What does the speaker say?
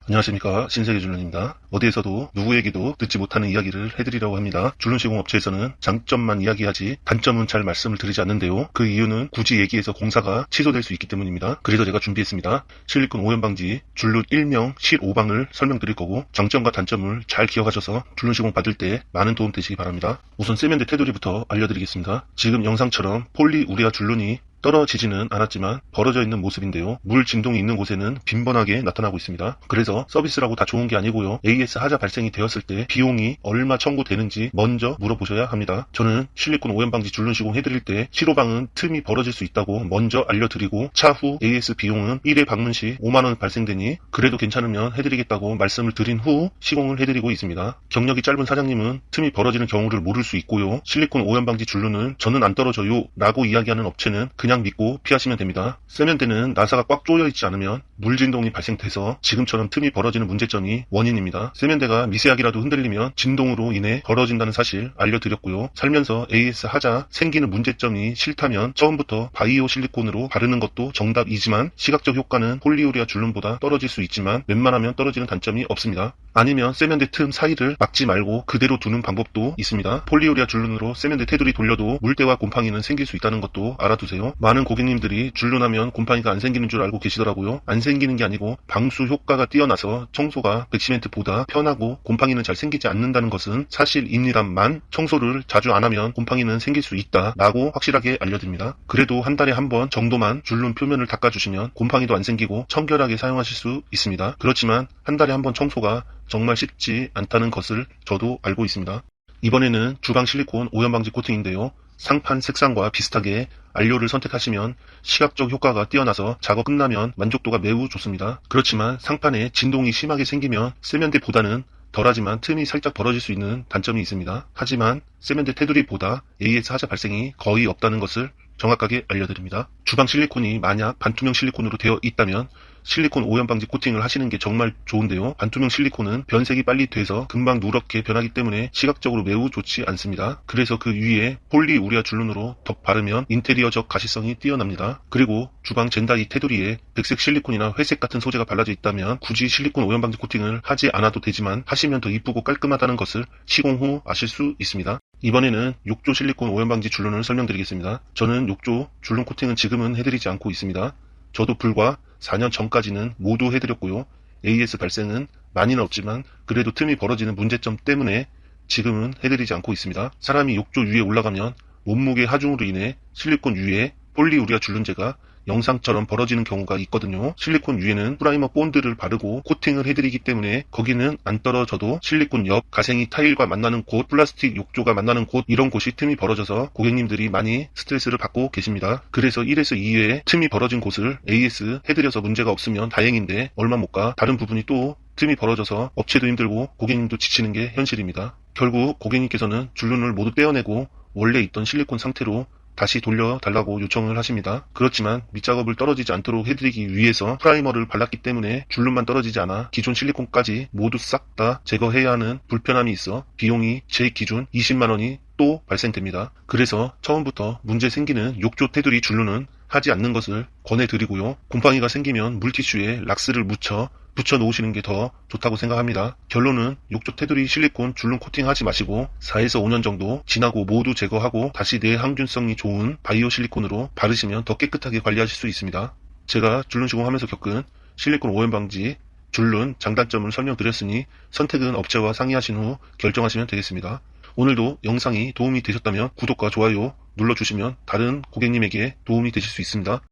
안녕하십니까, 신세계 줄눈입니다. 어디에서도 누구에게도 듣지 못하는 이야기를 해드리려고 합니다. 줄눈 시공 업체에서는 장점만 이야기하지 단점은 잘 말씀을 드리지 않는데요. 그 이유는 굳이 얘기해서 공사가 취소될 수 있기 때문입니다. 그래서 제가 준비했습니다. 실리콘 오염 방지 줄눈 일명 실5방을 설명드릴 거고, 장점과 단점을 잘 기억하셔서 줄눈 시공 받을 때 많은 도움 되시기 바랍니다. 우선 세면대 테두리부터 알려드리겠습니다. 지금 영상처럼 폴리우레아 줄눈이 떨어지지는 않았지만 벌어져 있는 모습인데요. 물 진동이 있는 곳에는 빈번하게 나타나고 있습니다. 그래서 서비스라고 다 좋은 게 아니고요. AS 하자 발생이 되었을 때 비용이 얼마 청구되는지 먼저 물어보셔야 합니다. 저는 실리콘 오염 방지 줄눈 시공 해드릴 때 실호방은 틈이 벌어질 수 있다고 먼저 알려드리고, 차후 AS 비용은 1회 방문 시 5만원 발생되니 그래도 괜찮으면 해드리겠다고 말씀을 드린 후 시공을 해드리고 있습니다. 경력이 짧은 사장님은 틈이 벌어지는 경우를 모를 수 있고요. 실리콘 오염 방지 줄눈은 저는 안 떨어져요 라고 이야기하는 업체는 그냥 믿고 피하시면 됩니다. 세면대는 나사가 꽉 조여 있지 않으면 물 진동이 발생돼서 지금처럼 틈이 벌어지는 문제점이 원인입니다. 세면대가 미세하게라도 흔들리면 진동으로 인해 벌어진다는 사실 알려드렸고요. 살면서 AS 하자 생기는 문제점이 싫다면 처음부터 바이오 실리콘으로 바르는 것도 정답이지만, 시각적 효과는 폴리우레아 줄눈보다 떨어질 수 있지만 웬만하면 떨어지는 단점이 없습니다. 아니면 세면대 틈 사이를 막지 말고 그대로 두는 방법도 있습니다. 폴리우레아 줄눈으로 세면대 테두리 돌려도 물때와 곰팡이는 생길 수 있다는 것도 알아두세요. 많은 고객님들이 줄눈하면 곰팡이가 안 생기는 줄 알고 계시더라고요. 안 생기는 게 아니고 방수 효과가 뛰어나서 청소가 백시멘트보다 편하고 곰팡이는 잘 생기지 않는다는 것은 사실입니다만, 청소를 자주 안 하면 곰팡이는 생길 수 있다 라고 확실하게 알려드립니다. 그래도 한 달에 한 번 정도만 줄눈 표면을 닦아주시면 곰팡이도 안 생기고 청결하게 사용하실 수 있습니다. 그렇지만 한 달에 한 번 청소가 정말 쉽지 않다는 것을 저도 알고 있습니다. 이번에는 주방 실리콘 오염 방지 코팅인데요. 상판 색상과 비슷하게 안료를 선택하시면 시각적 효과가 뛰어나서 작업 끝나면 만족도가 매우 좋습니다. 그렇지만 상판에 진동이 심하게 생기면 세면대보다는 덜하지만 틈이 살짝 벌어질 수 있는 단점이 있습니다. 하지만 세면대 테두리보다 AS 하자 발생이 거의 없다는 것을 정확하게 알려드립니다. 주방 실리콘이 만약 반투명 실리콘으로 되어 있다면 실리콘 오염 방지 코팅을 하시는 게 정말 좋은데요. 반투명 실리콘은 변색이 빨리 돼서 금방 누렇게 변하기 때문에 시각적으로 매우 좋지 않습니다. 그래서 그 위에 폴리우레아 줄눈으로 덧 바르면 인테리어적 가시성이 뛰어납니다. 그리고 주방 젠다이 테두리에 백색 실리콘이나 회색 같은 소재가 발라져 있다면 굳이 실리콘 오염 방지 코팅을 하지 않아도 되지만, 하시면 더 이쁘고 깔끔하다는 것을 시공 후 아실 수 있습니다. 이번에는 욕조 실리콘 오염 방지 줄눈을 설명드리겠습니다. 저는 욕조 줄눈 코팅은 지금은 해드리지 않고 있습니다. 저도 불과 4년 전까지는 모두 해드렸고요. AS 발생은 많이는 없지만 그래도 틈이 벌어지는 문제점 때문에 지금은 해드리지 않고 있습니다. 사람이 욕조 위에 올라가면 몸무게 하중으로 인해 실리콘 위에 폴리우레아 줄눈재가 영상처럼 벌어지는 경우가 있거든요. 실리콘 위에는 프라이머 본드를 바르고 코팅을 해드리기 때문에 거기는 안 떨어져도 실리콘 옆 가생이 타일과 만나는 곳, 플라스틱 욕조가 만나는 곳, 이런 곳이 틈이 벌어져서 고객님들이 많이 스트레스를 받고 계십니다. 그래서 1에서 2회에 틈이 벌어진 곳을 AS 해드려서 문제가 없으면 다행인데, 얼마 못 가 다른 부분이 또 틈이 벌어져서 업체도 힘들고 고객님도 지치는 게 현실입니다. 결국 고객님께서는 줄눈을 모두 떼어내고 원래 있던 실리콘 상태로 다시 돌려달라고 요청을 하십니다. 그렇지만 밑작업을 떨어지지 않도록 해드리기 위해서 프라이머를 발랐기 때문에 줄눈만 떨어지지 않아 기존 실리콘까지 모두 싹 다 제거해야 하는 불편함이 있어 비용이 제 기준 20만원이 또 발생됩니다. 그래서 처음부터 문제 생기는 욕조 테두리 줄눈은 하지 않는 것을 권해드리고요. 곰팡이가 생기면 물티슈에 락스를 붙여 놓으시는 게 더 좋다고 생각합니다. 결론은 욕조 테두리 실리콘 줄눈 코팅하지 마시고 4에서 5년 정도 지나고 모두 제거하고 다시 내항균성이 좋은 바이오 실리콘으로 바르시면 더 깨끗하게 관리하실 수 있습니다. 제가 줄눈 시공하면서 겪은 실리콘 오염 방지 줄눈 장단점을 설명드렸으니 선택은 업체와 상의하신 후 결정하시면 되겠습니다. 오늘도 영상이 도움이 되셨다면 구독과 좋아요 눌러주시면 다른 고객님에게 도움이 되실 수 있습니다.